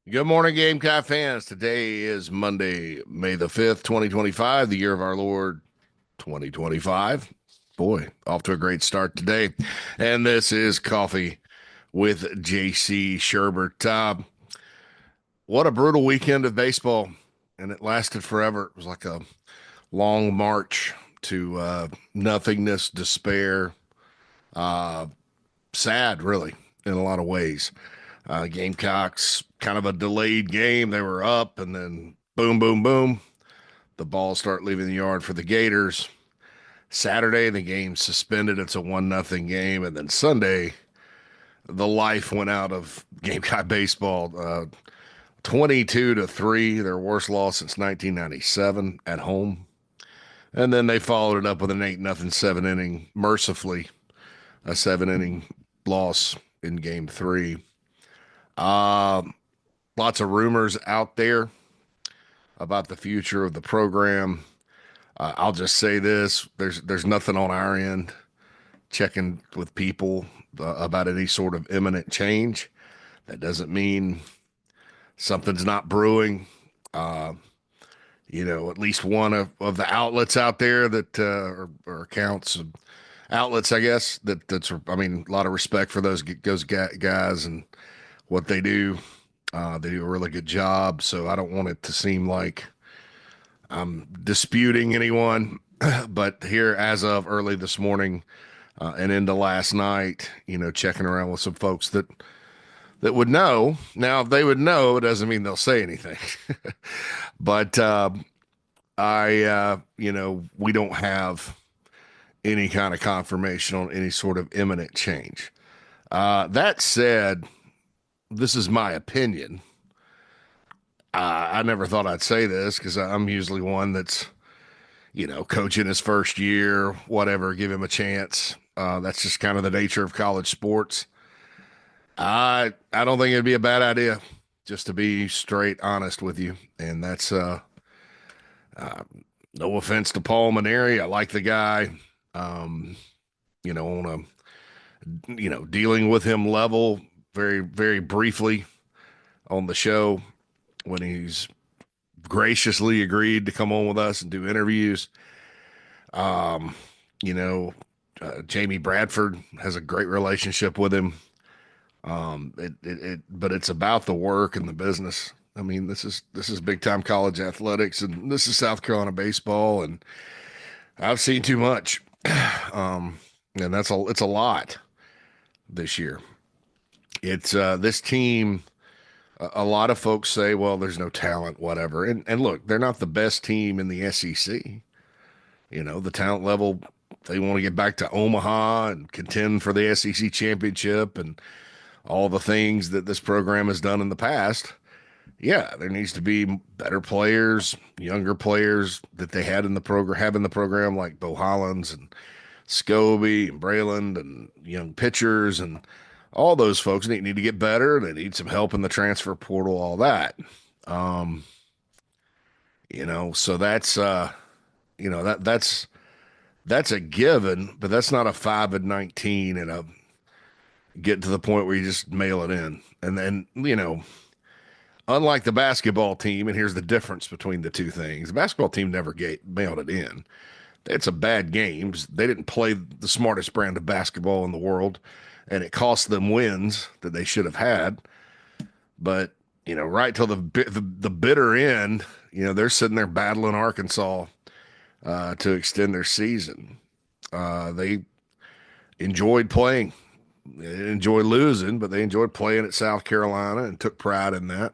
Good morning, Gamecock fans. Today is Monday, May the 5th, 2025, the year of our Lord 2025. Boy, off to a great start today. And this is Coffee with JC Shurburtt. What a brutal weekend of baseball, and it lasted forever. It was like a long march to nothingness, despair, uh, sad, really, in a lot of ways. Gamecocks, kind of a delayed game. They were up, and then boom, boom, boom. The balls start leaving the yard for the Gators. Saturday, the game suspended. It's a 1-0 game. And then Sunday, the life went out of Gamecock baseball. 22-3, their worst loss since 1997 at home. And then they followed it up with an 8-0 7 inning, mercifully, a 7 inning loss in game three. Uh, Lots of rumors out there about the future of the program. I'll just say this: there's nothing on our end checking with people about any sort of imminent change. That doesn't mean something's not brewing. Uh, at least one of the outlets out there that or accounts outlets, I guess that's. I mean, a lot of respect for those guys and what they do. They do a really good job, so I don't want it to seem like I'm disputing anyone. But here, as of early this morning and into last night, checking around with some folks that would know. Now, if they would know, it doesn't mean they'll say anything. But we don't have any kind of confirmation on any sort of imminent change. That said, this is my opinion. I never thought I'd say this because I'm usually one that's, coaching his first year, whatever, give him a chance. That's just kind of the nature of college sports. I don't think it'd be a bad idea, just to be straight honest with you. And that's uh, no offense to Paul Maneri. I like the guy. Um, on dealing with him level very, very briefly on the show when he's graciously agreed to come on with us and do interviews. Um, Jamie Bradford has a great relationship with him. But it's about the work and the business. I mean, this is big time college athletics, and this is South Carolina baseball, and I've seen too much. Um, and it's a lot this year. It's this team. A lot of folks say, well, there's no talent, whatever. And look, they're not the best team in the SEC. The talent level, they want to get back to Omaha and contend for the SEC championship and all the things that this program has done in the past. Yeah, there needs to be better players, younger players that they had in the program, have in the program, like Bo Hollins and Scobie and Braylon and young pitchers and all those folks need to get better. They need some help in the transfer portal, all that. Um, so that's a given, but that's not a 5-19 and a get to the point where you just mail it in. And then, unlike the basketball team, and here's the difference between the two things. The basketball team never mailed it in. It's a bad games. They didn't play the smartest brand of basketball in the world, and it cost them wins that they should have had. But right till the bitter end, they're sitting there battling Arkansas to extend their season. They enjoyed playing. They didn't enjoy losing, but they enjoyed playing at South Carolina and took pride in that.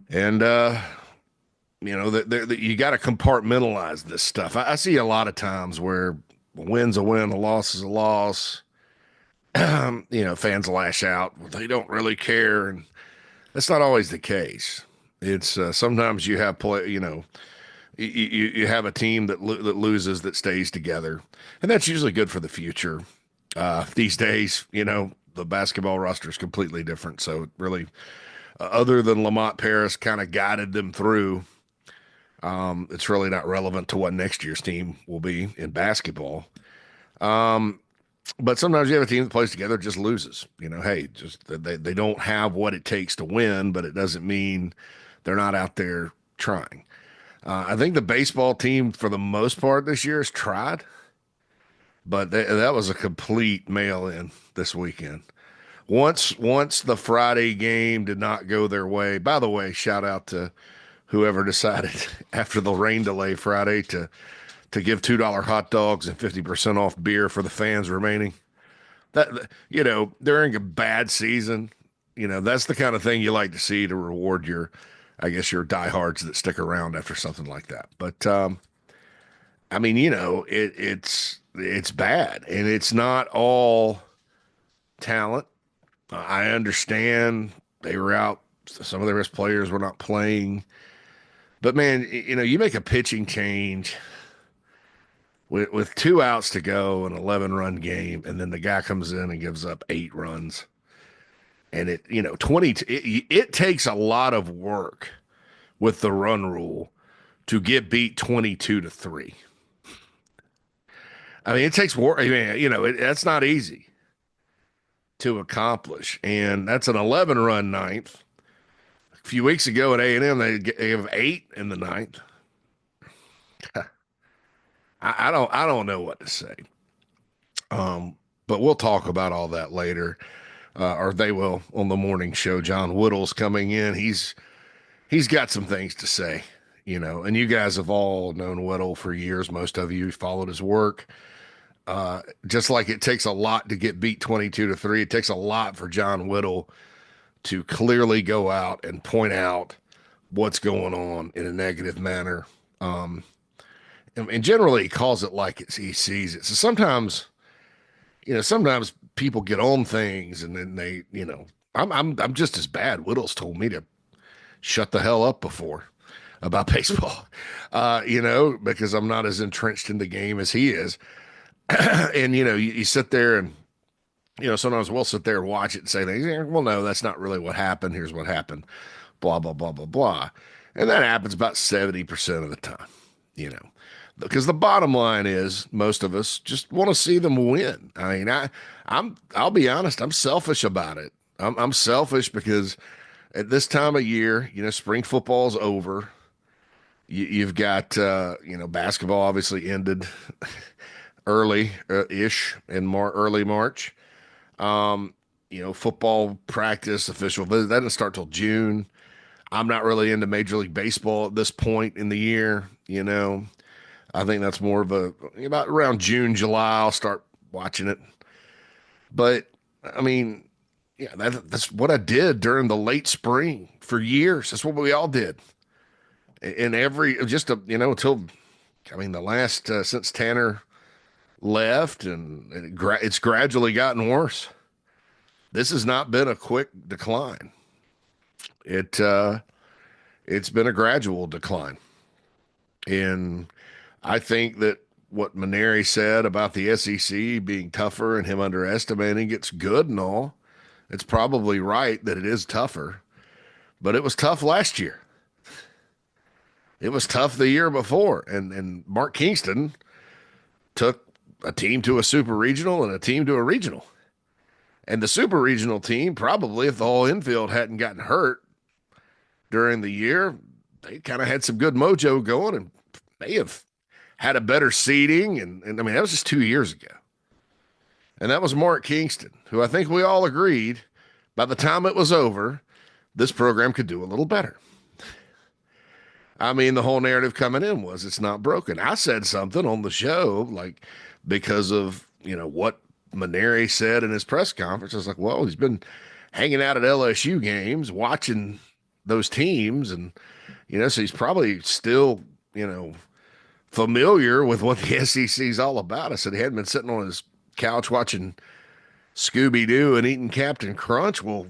And that you got to compartmentalize this stuff. I see a lot of times where a win's a win, a loss is a loss. Fans lash out. Well, they don't really care, and that's not always the case. It's sometimes you have you have a team that loses that stays together, and that's usually good for the future. These days, the basketball roster is completely different. So really, other than Lamont Paris kind of guided them through, it's really not relevant to what next year's team will be in basketball. Um, But sometimes you have a team that plays together just loses. Hey, just they don't have what it takes to win, but it doesn't mean they're not out there trying. I think the baseball team, for the most part this year, has tried, but that was a complete mail-in this weekend. Once the Friday game did not go their way. By the way, shout out to whoever decided after the rain delay Friday to give $2 hot dogs and 50% off beer for the fans remaining. During a bad season, that's the kind of thing you like to see to reward I guess your diehards that stick around after something like that. But I mean, it's bad, and it's not all talent. I understand they were out. Some of their best players were not playing, but man, you make a pitching change with two outs to go, an 11-run game, and then the guy comes in and gives up 8 runs. And 20, it takes a lot of work with the run rule to get beat 22-3. I mean, it takes work. I mean, that's not easy to accomplish. And that's an 11-run ninth. A few weeks ago at A&M, they gave 8 in the ninth. I don't know what to say. But we'll talk about all that later, or they will on the morning show. John Whittle's coming in. He's got some things to say, and you guys have all known Whittle for years. Most of you followed his work. Just like it takes a lot to get beat 22-3, it takes a lot for John Whittle to clearly go out and point out what's going on in a negative manner. And generally he calls it like he sees it. So sometimes people get on things and then they, I'm just as bad. Whittle's told me to shut the hell up before about baseball, because I'm not as entrenched in the game as he is. And, you sit there and, sometimes we'll sit there and watch it and say things. Well, no, that's not really what happened. Here's what happened. Blah, blah, blah, blah, blah. And that happens about 70% of the time, because the bottom line is most of us just want to see them win. I mean, I'll be honest. I'm selfish about it. I'm selfish because at this time of year, spring football's over. You've got, basketball obviously ended early ish in early March. Football practice official, that doesn't start till June. I'm not really into Major League Baseball at this point in the year. I think that's more of about around June, July, I'll start watching it. But I mean, yeah, that's what I did during the late spring for years. That's what we all did. And until, I mean, the last, since Tanner left, and it's gradually gotten worse. This has not been a quick decline. It's been a gradual decline. And I think that what Maneri said about the SEC being tougher and him underestimating it's good and all. It's probably right that it is tougher, but it was tough last year. It was tough the year before. And Mark Kingston took a team to a super regional and a team to a regional. And the super regional team, probably if the whole infield hadn't gotten hurt during the year, they kind of had some good mojo going and may have had a better seeding. And I mean, that was just 2 years ago. And that was Mark Kingston, who I think we all agreed by the time it was over, this program could do a little better. I mean, the whole narrative coming in was it's not broken. I said something on the show, like, because of, what Maneri said in his press conference. I was like, well, he's been hanging out at LSU games, watching those teams. And, so he's probably still, familiar with what the SEC is all about. I said he hadn't been sitting on his couch watching Scooby-Doo and eating Captain Crunch. Well,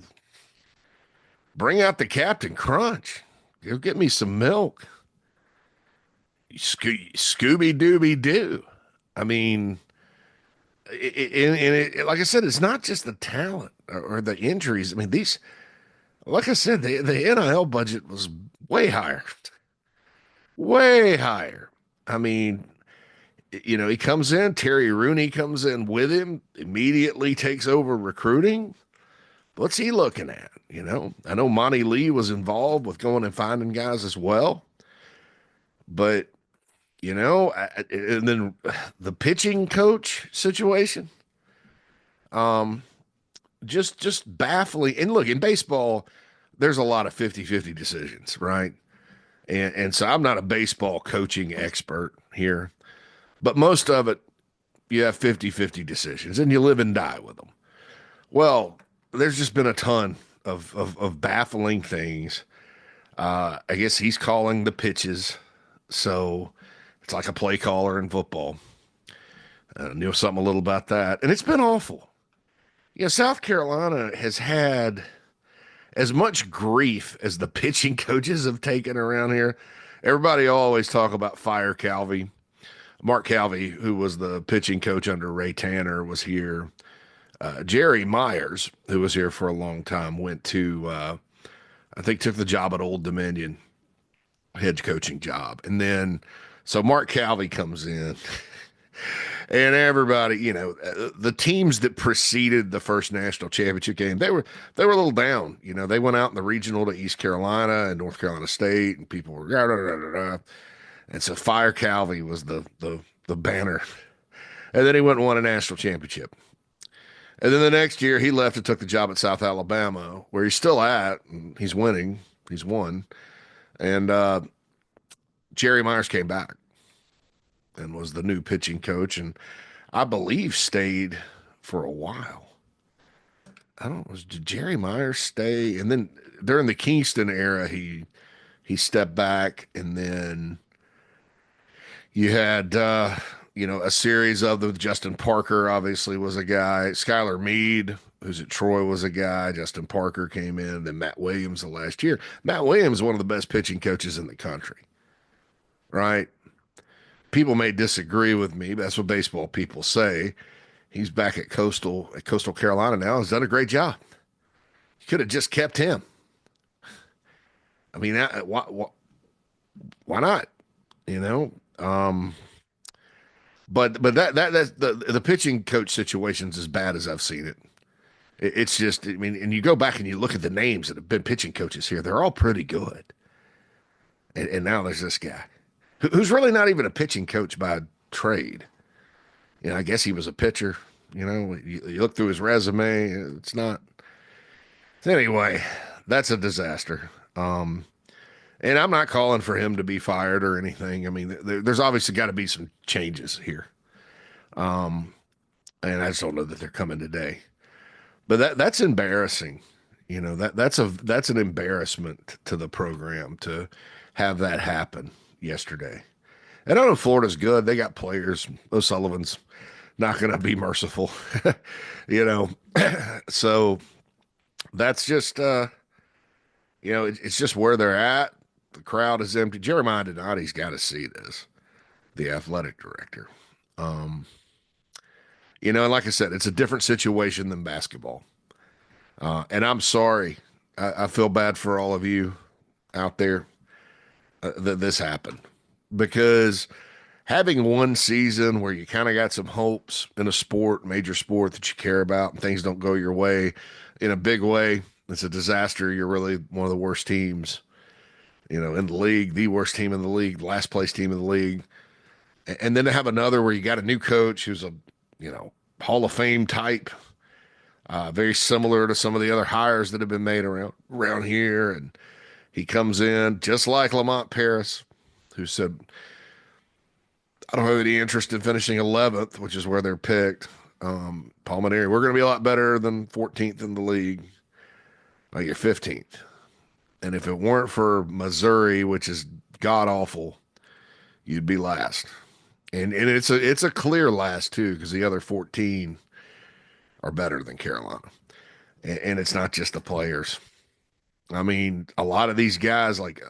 bring out the Captain Crunch. Go get me some milk. Scooby-Dooby-Doo. I mean, like I said, it's not just the talent or the injuries. I mean, like I said, the NIL budget was way higher. Way higher. I mean, he comes in, Terry Rooney comes in with him, immediately takes over recruiting. What's he looking at? I know Monty Lee was involved with going and finding guys as well, but and then the pitching coach situation, um, just baffling. And look, in baseball, there's a lot of 50-50 decisions, right? And so I'm not a baseball coaching expert here, but most of it, you have 50-50 decisions and you live and die with them. Well, there's just been a ton of baffling things. I guess he's calling the pitches. So it's like a play caller in football. I knew something a little about that. And it's been awful. South Carolina has had as much grief as the pitching coaches have taken around here. Everybody always talk about Fire Calvi. Mark Calvi, who was the pitching coach under Ray Tanner, was here. Jerry Myers, who was here for a long time, went to, I think, took the job at Old Dominion, head coaching job. And then, so Mark Calvi comes in, and everybody, the teams that preceded the first national championship game, they were a little down. They went out in the regional to East Carolina and North Carolina State, and people were, rah, rah, rah, rah, rah. And so Fire Calvi was the banner. And then he went and won a national championship. And then the next year, he left and took the job at South Alabama, where he's still at. And he's winning. He's won. And Jerry Myers came back and was the new pitching coach. And I believe stayed for a while. I don't know. Did Jerry Myers stay? And then during the Kingston era, he stepped back. And then you had a series of them. Justin Parker obviously was a guy. Skylar Meade, who's at Troy, was a guy. Justin Parker came in. Then Matt Williams the last year. Matt Williams is one of the best pitching coaches in the country, right? People may disagree with me, but that's what baseball people say. He's back at Coastal Carolina now. Has done a great job. You could have just kept him. I mean, why not? But that's the pitching coach situation's as bad as I've seen it. It's just, I mean, and you go back and you look at the names that have been pitching coaches here, they're all pretty good. And now there's this guy who's really not even a pitching coach by trade. I guess he was a pitcher. You look through his resume, it's not. Anyway, that's a disaster. And I'm not calling for him to be fired or anything. I mean, there's obviously got to be some changes here. And I just don't know that they're coming today. But that's embarrassing. That's an embarrassment to the program to have that happen yesterday. And I know Florida's good. They got players. O'Sullivan's not going to be merciful. So that's just it's just where they're at. The crowd is empty. Jeremiah Donati's got to see this, the athletic director. And like I said, it's a different situation than basketball. And I'm sorry. I feel bad for all of you out there that this happened, because having one season where you kind of got some hopes in a sport, major sport that you care about, and things don't go your way in a big way, it's a disaster. You're really one of the worst teams in the league, the worst team in the league, last place team in the league. And then to have another where you got a new coach who's a, Hall of Fame type, very similar to some of the other hires that have been made around here. And he comes in just like Lamont Paris, who said, I don't have any interest in finishing 11th, which is where they're picked. Palminteri, we're going to be a lot better than 14th in the league. Like, you're 15th. And if it weren't for Missouri, which is god awful, you'd be last. And it's a clear last too, because the other 14 are better than Carolina. And it's not just the players. I mean, a lot of these guys, like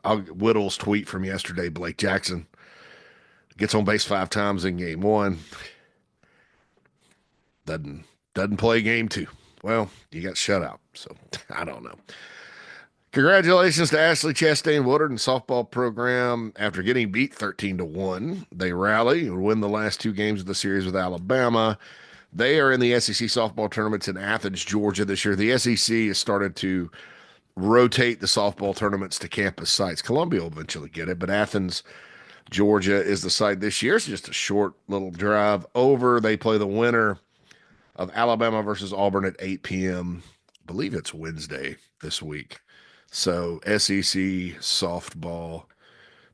Whittle's tweet from yesterday, Blake Jackson gets on base 5 times in game 1. Doesn't play game 2. Well, you got shut out, so I don't know. Congratulations to Ashley Chastain Woodard and softball program. After getting beat 13-1, they rally and win the last two games of the series with Alabama. They are in the SEC softball tournaments in Athens, Georgia this year. The SEC has started to rotate the softball tournaments to campus sites. Columbia will eventually get it, but Athens, Georgia is the site this year. It's just a short little drive over. They play the winner of Alabama versus Auburn at 8 p.m. I believe it's Wednesday this week. So SEC softball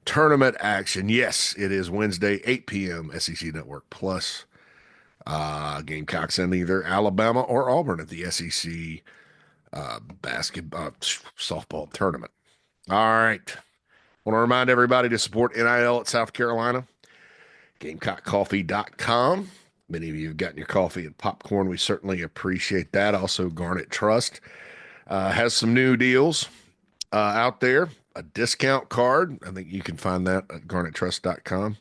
tournament action. Yes, it is Wednesday, 8 p.m. SEC Network Plus. Gamecocks in either Alabama or Auburn at the SEC basketball softball tournament. All right. Want to remind everybody to support NIL at South Carolina. GamecockCoffee.com. Many of you have gotten your coffee and popcorn. We certainly appreciate that. Also, Garnet Trust has some new deals out there. A discount card. I think you can find that at GarnetTrust.com.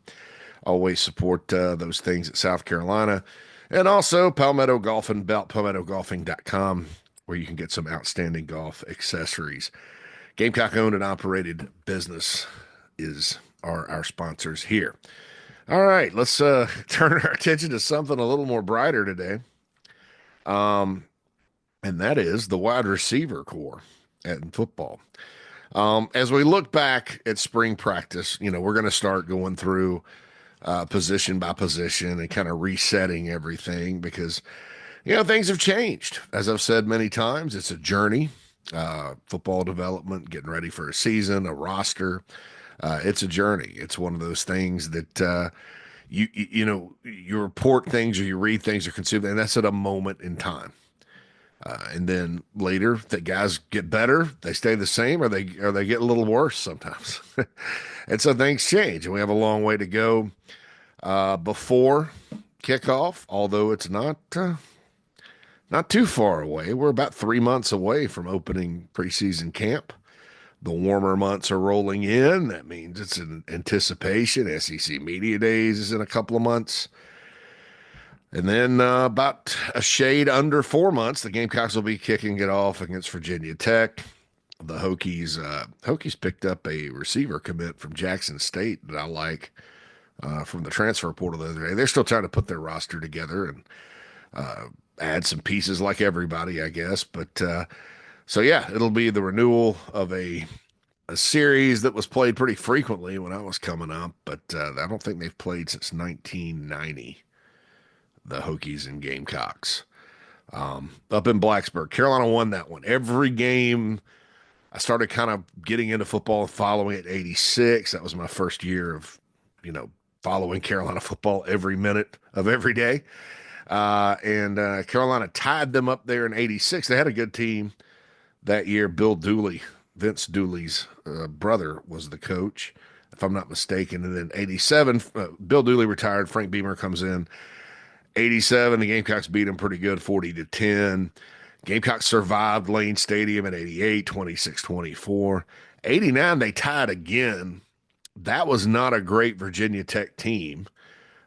Always support those things at South Carolina. And also Palmetto Golf and Belt, PalmettoGolfing.com, where you can get some outstanding golf accessories. Gamecock owned and operated business are our sponsors here. All right, let's turn our attention to something a little more brighter today. And that is the wide receiver core in football. As we look back at spring practice, we're going to start going through position by position and kind of resetting everything because, things have changed. As I've said many times, it's a journey. Football development, getting ready for a season, a roster. It's a journey. It's one of those things that you report things or you read things or consume, and that's at a moment in time. And then later, the guys get better, they stay the same, or they get a little worse sometimes. And so things change, and we have a long way to go before kickoff. Although it's not too far away. We're about 3 months away from opening preseason camp. The warmer months are rolling in. That means it's an anticipation. SEC Media Days is in a couple of months. And then about a shade under 4 months, the Gamecocks will be kicking it off against Virginia Tech. The Hokies picked up a receiver commit from Jackson State that I like from the transfer portal the other day. They're still trying to put their roster together and add some pieces like everybody, I guess. But so, yeah, it'll be the renewal of a series that was played pretty frequently when I was coming up. But I don't think they've played since 1990. The Hokies and Gamecocks up in Blacksburg. Carolina won that one. Every game, I started kind of getting into football and following it 86. That was my first year of, following Carolina football every minute of every day. And Carolina tied them up there in 86. They had a good team that year. Bill Dooley, Vince Dooley's brother, was the coach, if I'm not mistaken. And then 87, Bill Dooley retired. Frank Beamer comes in. 87, the Gamecocks beat them pretty good, 40-10. Gamecocks survived Lane Stadium in 88, 26-24. 89, they tied again. That was not a great Virginia Tech team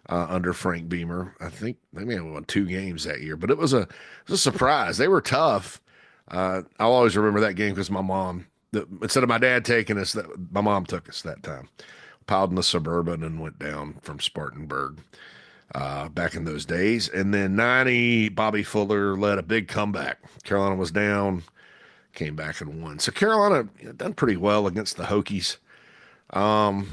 under Frank Beamer. I think they may have won 2 games that year, but it was a surprise. They were tough. I'll always remember that game because my mom, instead of my dad taking us, my mom took us that time. Piled in the Suburban and went down from Spartanburg. Back in those days. And then 90, Bobby Fuller led a big comeback. Carolina was down, came back and won. So Carolina done pretty well against the Hokies. And,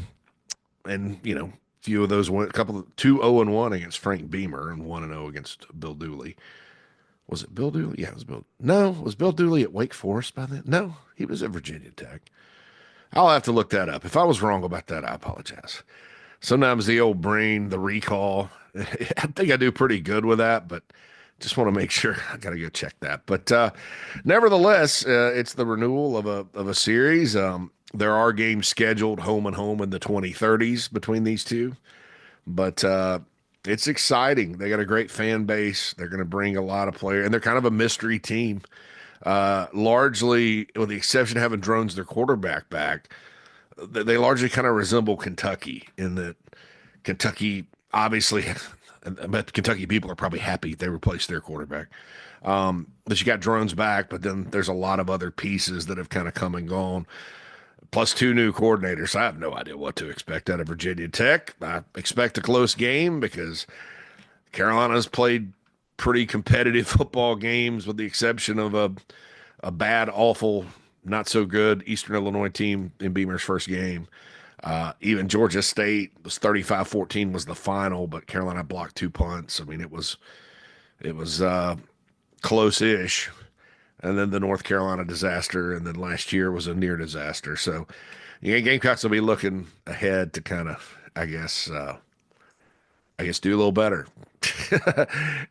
few of those went, 2-0-1 against Frank Beamer and 1-0 against Bill Dooley. Was it Bill Dooley? Yeah, it was Bill. No, was Bill Dooley at Wake Forest by then? No, he was at Virginia Tech. I'll have to look that up. If I was wrong about that, I apologize. Sometimes the old brain, the recall, I think I do pretty good with that, but just want to make sure. I got to go check that. But nevertheless, it's the renewal of a series. There are games scheduled home and home in the 2030s between these two, but it's exciting. They got a great fan base. They're going to bring a lot of players, and they're kind of a mystery team. Largely, with the exception of having Drones, their quarterback back, they largely kind of resemble Kentucky in that Kentucky obviously but Kentucky people are probably happy they replaced their quarterback. But you got drones back, but then there's a lot of other pieces that have kind of come and gone. Plus two new coordinators. I have no idea what to expect out of Virginia Tech. I expect a close game because Carolina's played pretty competitive football games, with the exception of a bad, awful, not so good Eastern Illinois team in Beamer's first game. Even Georgia State was 35-14 was the final, but Carolina blocked two punts. I mean, it was close-ish. And then the North Carolina disaster, and then last year was a near disaster. So, yeah, Gamecocks will be looking ahead to kind of, I guess, do a little better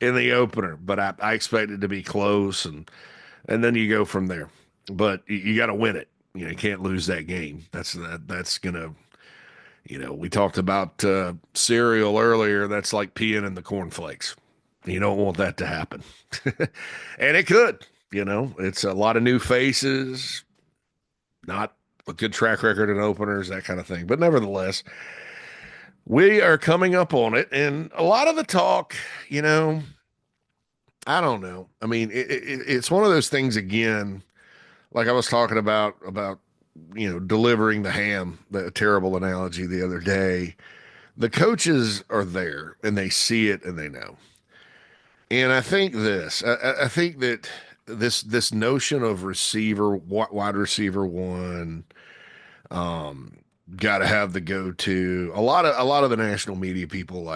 in the opener. But I expect it to be close, and then you go from there. But you got to win it. You can't lose that game. That's gonna. We talked about cereal earlier. That's like peeing in the cornflakes. You don't want that to happen, and it could. It's a lot of new faces, not a good track record in openers, that kind of thing. But nevertheless, we are coming up on it, and a lot of the talk, I don't know. I mean, it's one of those things again, like I was talking about delivering the ham, the terrible analogy the other day. The coaches are there and they see it and they know. And I think I think that this notion of receiver, wide receiver one, got to have the go-to. A lot of the national media people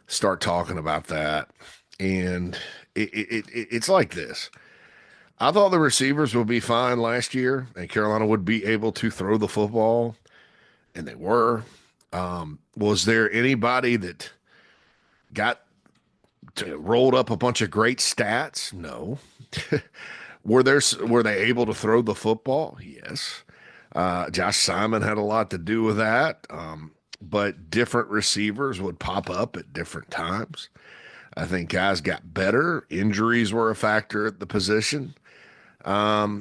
start talking about that, and it's like this. I thought the receivers would be fine last year, and Carolina would be able to throw the football, and they were. Was there anybody that got rolled up a bunch of great stats? No. Were they able to throw the football? Yes. Josh Simon had a lot to do with that. But different receivers would pop up at different times. I think guys got better. Injuries were a factor at the position. You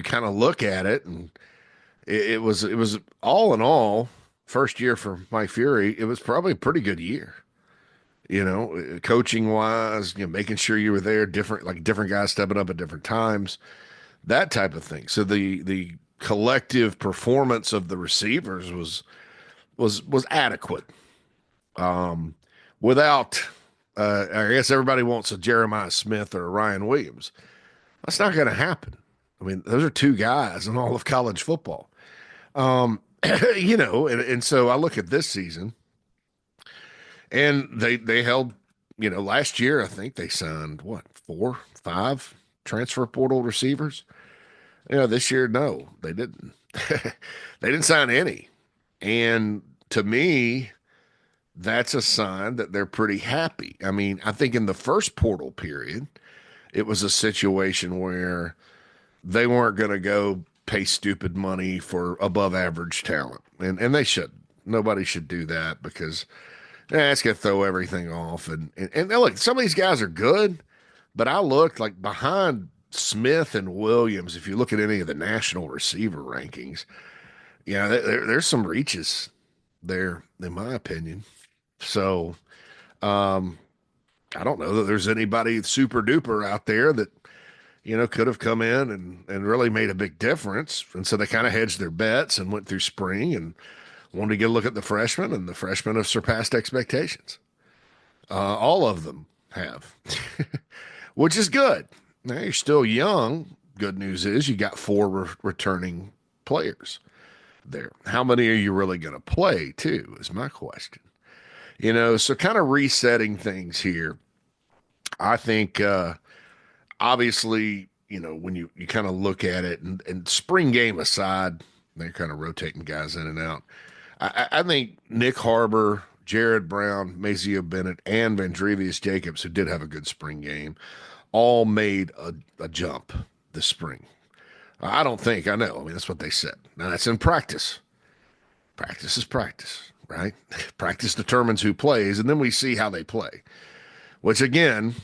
kind of look at it, and it was all in all, first year for Mike Fury, it was probably a pretty good year. Coaching wise, making sure you were there, different guys stepping up at different times, that type of thing. So the collective performance of the receivers was adequate. Without, I guess everybody wants a Jeremiah Smith or a Ryan Williams. That's not going to happen. I mean, those are two guys in all of college football. And so I look at this season, and they held, last year I think they signed what, 4, 5 transfer portal receivers. This year, no, they didn't. They didn't sign any. And to me, that's a sign that they're pretty happy. I mean, I think in the first portal period, it was a situation where they weren't going to go pay stupid money for above average talent. And they shouldn't. Nobody should do that because it's going to throw everything off. And look, some of these guys are good, but I looked like behind Smith and Williams, if you look at any of the national receiver rankings, there's some reaches there, in my opinion. So I don't know that there's anybody super duper out there that, could have come in and really made a big difference. And so they kind of hedged their bets and went through spring and wanted to get a look at the freshmen, and the freshmen have surpassed expectations. All of them have, which is good. Now, you're still young. Good news is you got 4 returning players there. How many are you really going to play, too, is my question. So kind of resetting things here. I think, obviously, when you kind of look at it, and spring game aside, they're kind of rotating guys in and out. I think Nick Harbor, Jared Brown, Mazeo Bennett, and Vandrevius Jacobs, who did have a good spring game, all made a jump this spring. I don't think, I know. I mean, that's what they said. Now, that's in practice. Practice is practice, right? Practice determines who plays, and then we see how they play, which, again,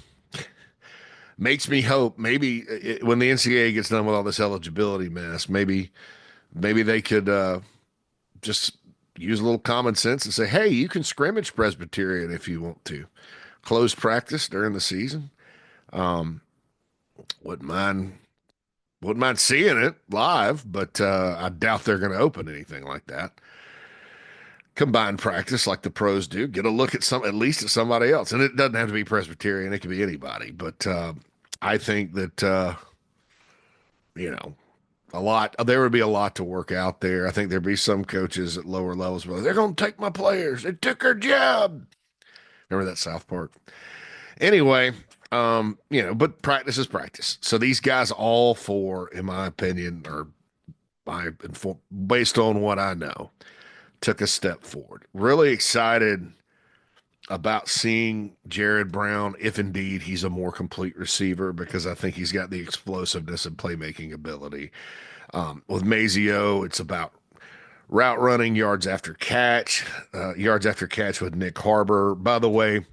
makes me hope maybe when the NCAA gets done with all this eligibility mess, maybe they could just use a little common sense and say, hey, you can scrimmage Presbyterian if you want to. Close practice during the season. Um, wouldn't mind wouldn't mind seeing it live, but I doubt they're going to open anything like that. Combined practice like the pros do. Get a look at at least at somebody else, and it doesn't have to be Presbyterian. It could be anybody. But I think that you know there would be a lot to work out there. I think there'd be some coaches at lower levels, but they're going to take my players. They took our job. Remember that South Park? Anyway, but practice is practice. So these guys, all four, in my opinion, or based on what I know, took a step forward. Really excited about seeing Jared Brown, if indeed he's a more complete receiver, because I think he's got the explosiveness and playmaking ability. With Mazio, it's about route running, yards after catch with Nick Harbor. By the way,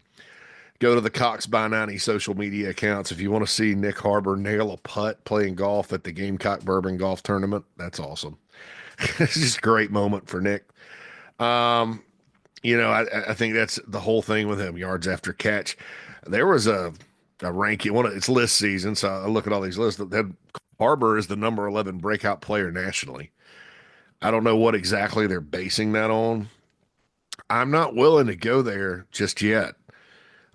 go to the Cox by 90 social media accounts if you want to see Nick Harbor nail a putt playing golf at the Gamecock Bourbon Golf Tournament. That's awesome. It's just a great moment for Nick. I think that's the whole thing with him, yards after catch. There was a ranking, it's list season, so I look at all these lists. That Harbor is the number 11 breakout player nationally. I don't know what exactly they're basing that on. I'm not willing to go there just yet.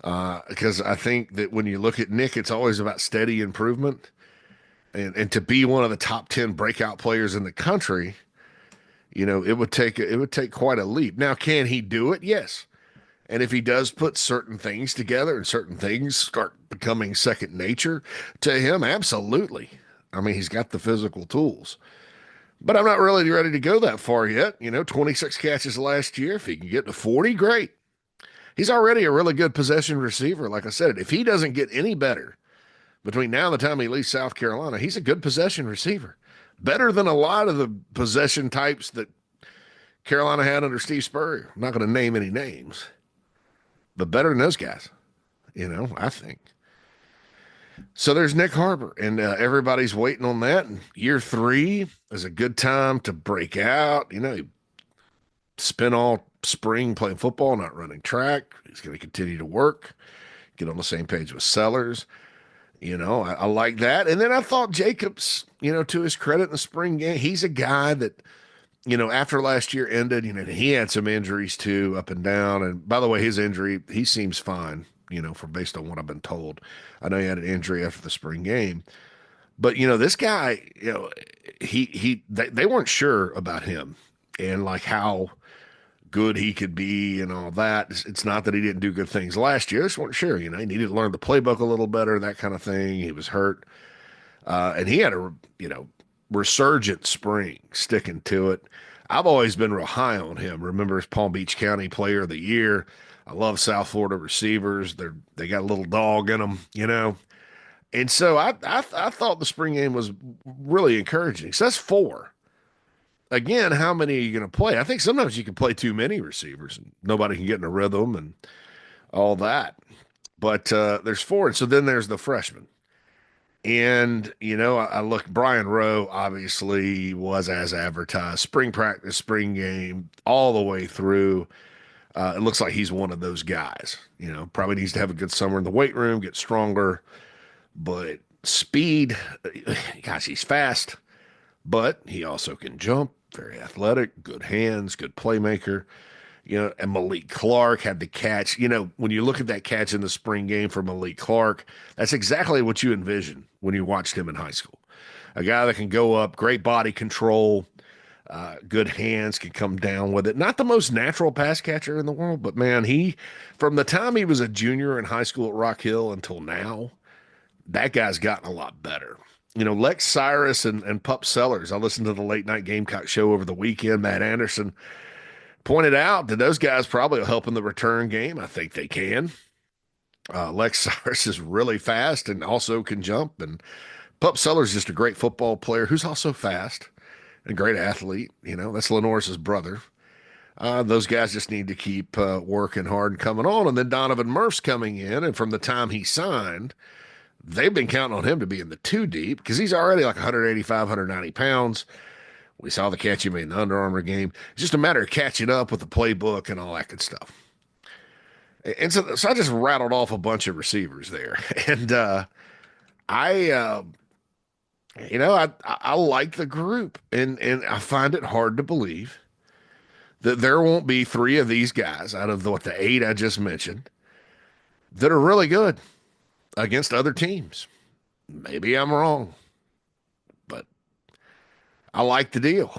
Because I think that when you look at Nick, it's always about steady improvement. And to be one of the top 10 breakout players in the country, it would take quite a leap. Now, can he do it? Yes. And if he does put certain things together and certain things start becoming second nature to him, absolutely. I mean, he's got the physical tools. But I'm not really ready to go that far yet. 26 catches last year. If he can get to 40, great. He's already a really good possession receiver. Like I said, if he doesn't get any better between now and the time he leaves South Carolina, he's a good possession receiver. Better than a lot of the possession types that Carolina had under Steve Spurrier. I'm not going to name any names, but better than those guys, I think. So there's Nick Harbor, and everybody's waiting on that. And year 3 is a good time to break out. He spent all spring playing football, not running track. He's going to continue to work, get on the same page with Sellers. I like that. And then I thought Jacobs, to his credit in the spring game, he's a guy that, after last year ended, he had some injuries too, up and down. And by the way, his injury, he seems fine, based on what I've been told. I know he had an injury after the spring game. But, this guy, they weren't sure about him and like how good he could be and all that. It's not that he didn't do good things last year. They just weren't sure. He needed to learn the playbook a little better, that kind of thing. He was hurt. And he had a, resurgent spring, sticking to it. I've always been real high on him. Remember, as Palm Beach County Player of the Year. I love South Florida receivers. They got a little dog in them, And so I thought the spring game was really encouraging. So that's 4. Again, how many are you going to play? I think sometimes you can play too many receivers and nobody can get in a rhythm and all that. But there's 4. And so then there's the freshman. And, I look, Brian Rowe obviously was as advertised. Spring practice, spring game, all the way through. It looks like he's one of those guys. Probably needs to have a good summer in the weight room, get stronger. But speed, gosh, he's fast. But he also can jump, very athletic, good hands, good playmaker. And Malik Clark had the catch. When you look at that catch in the spring game for Malik Clark, that's exactly what you envision when you watched him in high school. A guy that can go up, great body control, good hands, can come down with it. Not the most natural pass catcher in the world, but man, from the time he was a junior in high school at Rock Hill until now, that guy's gotten a lot better. Lex Cyrus and Pup Sellers. I listened to the late night Gamecock show over the weekend. Matt Anderson pointed out that those guys probably will help in the return game. I think they can. Lex Cyrus is really fast and also can jump. And Pup Sellers is just a great football player who's also fast and a great athlete. That's Lenore's brother. Those guys just need to keep working hard and coming on. And then Donovan Murph's coming in. And from the time he signed, they've been counting on him to be in the 2 deep because he's already like 185, 190 pounds. We saw the catch he made in the Under Armour game. It's just a matter of catching up with the playbook and all that good stuff. And so I just rattled off a bunch of receivers there. And I, I like the group, and I find it hard to believe that there won't be three of these guys out of the eight I just mentioned that are really good against other teams. Maybe I'm wrong, but I like the deal.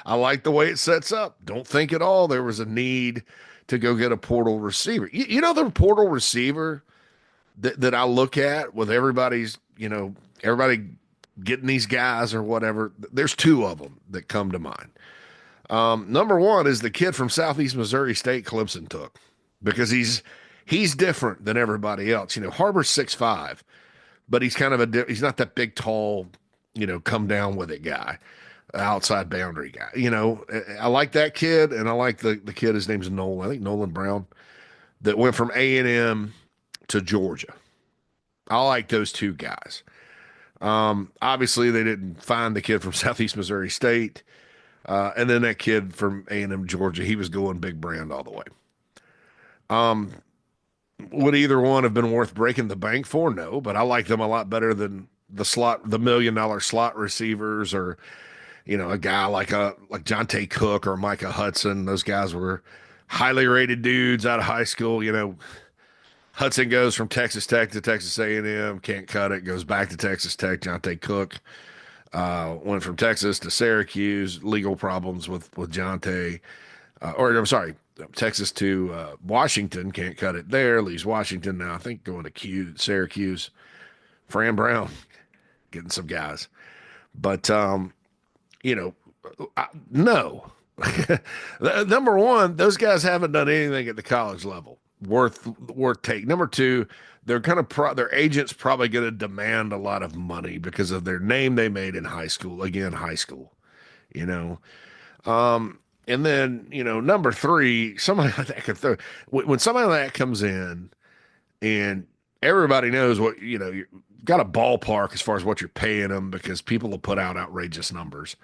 I like the way it sets up. Don't think at all there was a need to go get a portal receiver. The portal receiver that I look at with everybody getting these guys or whatever. There's two of them that come to mind. Number one is the kid from Southeast Missouri State Clemson took, because he's different than everybody else. Harbor's 6'5", but he's kind of he's not that big, tall, come down with it guy, outside boundary guy. I like that kid, and I like the kid. His name's Nolan. I think Nolan Brown, that went from A&M to Georgia. I like those two guys. Obviously, they didn't find the kid from Southeast Missouri State. And then that kid from A&M Georgia, he was going big brand all the way. Would either one have been worth breaking the bank for? No, but I like them a lot better than the $1 million slot receivers, or a guy like Jonte Cook or Micah Hudson. Those guys were highly rated dudes out of high school. Hudson goes from Texas Tech to Texas A&M, can't cut it, goes back to Texas Tech. Jonte Cook went from Texas to Syracuse, legal problems with Jonte. Or I'm sorry, Texas to Washington, can't cut it there, leaves Washington now, I think going to Syracuse. Fran Brown getting some guys. But, no. Number one, those guys haven't done anything at the college level worth take. Number two, they're kind of their agents probably going to demand a lot of money because of their name they made in high school. Again, high school, and then number three, somebody like that could throw, when somebody like that comes in and everybody knows what you've got a ballpark as far as what you're paying them, because people will put out outrageous numbers.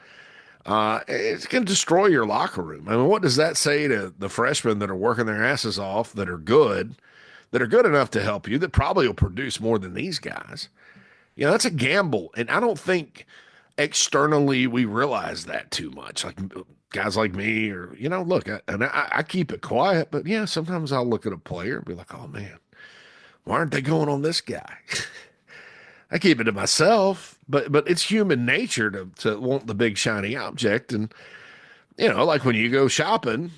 It's going to destroy your locker room. I mean, what does that say to the freshmen that are working their asses off, that are good enough to help you, that probably will produce more than these guys? That's a gamble. And I don't think externally we realize that too much. Like guys like me, or, look, I keep it quiet, but yeah, sometimes I'll look at a player and be like, oh man, why aren't they going on this guy? I keep it to myself, but it's human nature to want the big shiny object. And, like when you go shopping,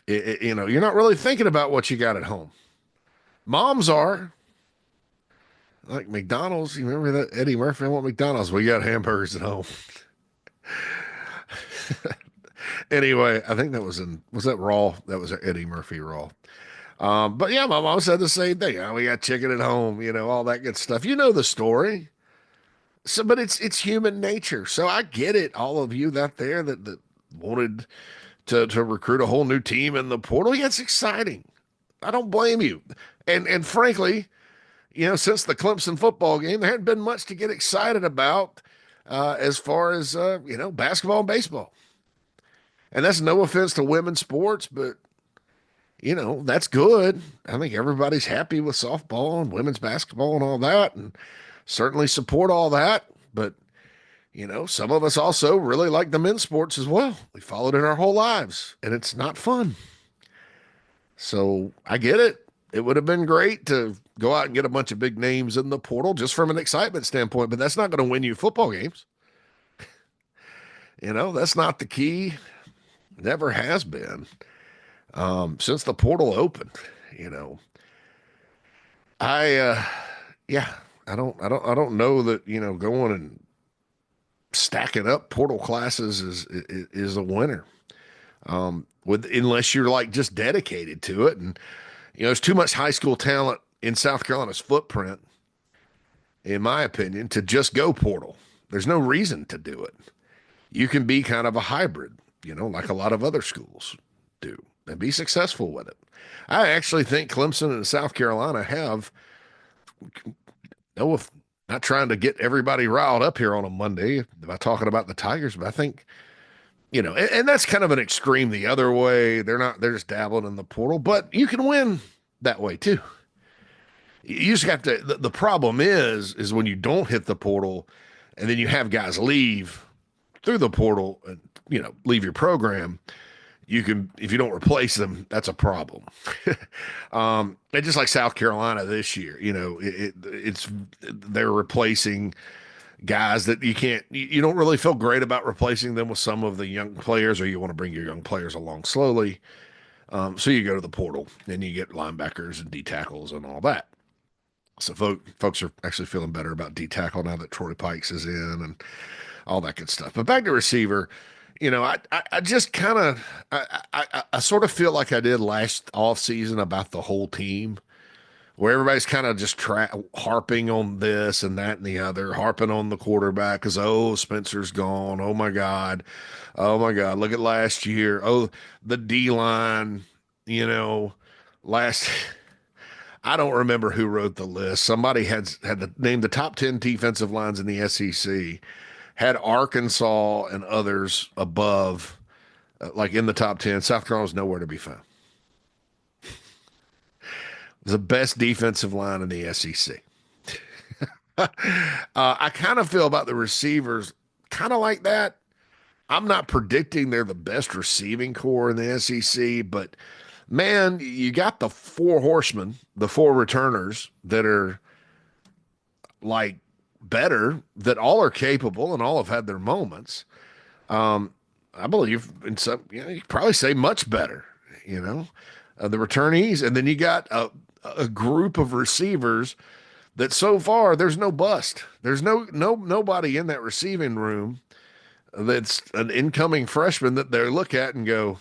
you're not really thinking about what you got at home. Moms are. Like McDonald's, you remember that Eddie Murphy? I want McDonald's. We got hamburgers at home. Anyway, I think was that Raw? That was Eddie Murphy Raw. But yeah, my mom said the same thing. Oh, we got chicken at home, all that good stuff. You know the story. So, but it's human nature. So I get it. All of you out there that wanted to recruit a whole new team in the portal. Yeah, it's exciting. I don't blame you. And frankly, since the Clemson football game, there hadn't been much to get excited about as far as basketball and baseball. And that's no offense to women's sports, but that's good. I think everybody's happy with softball and women's basketball and all that, and certainly support all that. But, some of us also really like the men's sports as well. We followed it our whole lives, and it's not fun. So I get it. It would have been great to go out and get a bunch of big names in the portal just from an excitement standpoint, but that's not going to win you football games. That's not the key. Never has been. Since the portal opened, I don't know that, going and stacking up portal classes is a winner. Unless you're like just dedicated to it. And, there's too much high school talent in South Carolina's footprint, in my opinion, to just go portal. There's no reason to do it. You can be kind of a hybrid, like a lot of other schools do, and be successful with it. I actually think Clemson and South Carolina have, Not trying to get everybody riled up here on a Monday by talking about the Tigers, but I think, and that's kind of an extreme the other way. They're just dabbling in the portal, but you can win that way too. You just have to, the problem is when you don't hit the portal and then you have guys leave through the portal and, leave your program, you can, if you don't replace them, that's a problem. And just like South Carolina this year, they're replacing guys that you don't really feel great about replacing them with some of the young players, or you want to bring your young players along slowly. So you go to the portal and you get linebackers and D tackles and all that. So folks are actually feeling better about D tackle now that Troy Pikes is in and all that good stuff. But back to receiver, I just kind of I sort of feel like I did last off season about the whole team, where everybody's kind of just harping on this and that and the other, harping on the quarterback because, oh, Spencer's gone. Oh my God. Oh my God. Look at last year. Oh, the D line, last. I don't remember who wrote the list. Somebody had to name the top 10 defensive lines in the SEC, had Arkansas and others above, like in the top 10. South Carolina was nowhere to be found. The best defensive line in the SEC. I kind of feel about the receivers kind of like that. I'm not predicting they're the best receiving core in the SEC, but man, you got the four horsemen, the four returners that are like better, that all are capable and all have had their moments. I believe in some, you could probably say much better, the returnees. And then you got a group of receivers that so far there's no bust. There's nobody in that receiving room that's an incoming freshman that they look at and go,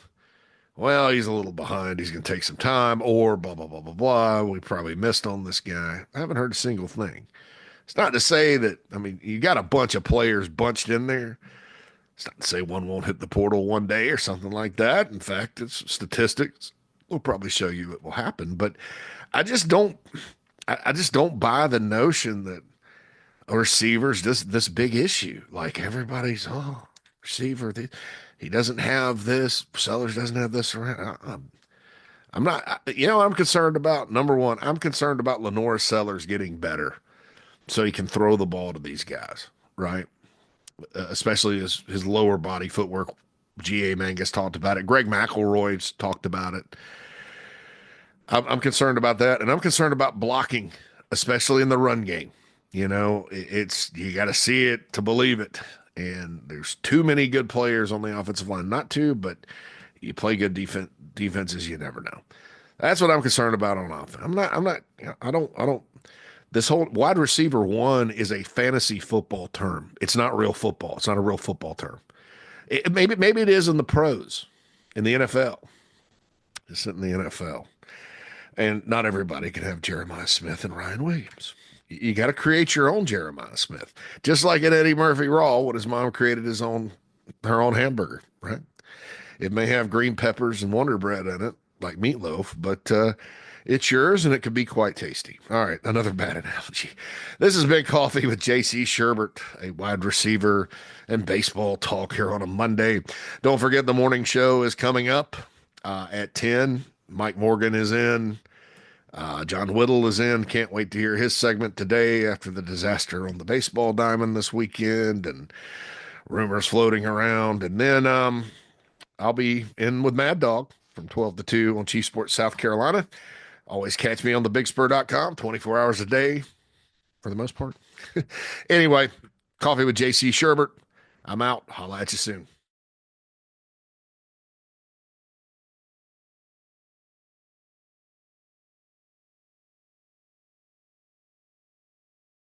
well, he's a little behind. He's going to take some time, or blah, blah, blah, blah, blah. We probably missed on this guy. I haven't heard a single thing. It's not to say that, I mean, you got a bunch of players bunched in there. It's not to say one won't hit the portal one day or something like that. In fact, it's statistics will probably show you it will happen. But I just don't, I just don't buy the notion that a receiver's this big issue. Like everybody's, receiver, he doesn't have this. Sellers doesn't have this. I'm not, I'm concerned about, number one, I'm concerned about Lenore Sellers getting better so he can throw the ball to these guys, right? Especially his lower body footwork. G.A. Mangus talked about it. Greg McElroy's talked about it. I'm concerned about that. And I'm concerned about blocking, especially in the run game. It's you got to see it to believe it. And there's too many good players on the offensive line. Not too, but you play good defenses, you never know. That's what I'm concerned about on offense. I don't. This whole wide receiver one is a fantasy football term. It's not real football. It's not a real football term. Maybe it is in the pros, in the NFL. It's in the NFL. And not everybody can have Jeremiah Smith and Ryan Williams. You got to create your own Jeremiah Smith. Just like at Eddie Murphy Raw, when his mom created her own hamburger, right? It may have green peppers and Wonder Bread in it, like meatloaf, but it's yours and it could be quite tasty. All right, another bad analogy. This has been Coffee with JC Shurburtt, a wide receiver and baseball talk here on a Monday. Don't forget the morning show is coming up at 10. Mike Morgan is in. John Whittle is in. Can't wait to hear his segment today after the disaster on the baseball diamond this weekend and rumors floating around. And then I'll be in with Mad Dog from 12 to 2 on Chief Sports South Carolina. Always catch me on thebigspur.com 24 hours a day for the most part. Anyway, Coffee with JC Shurburtt. I'm out. Holla at you soon.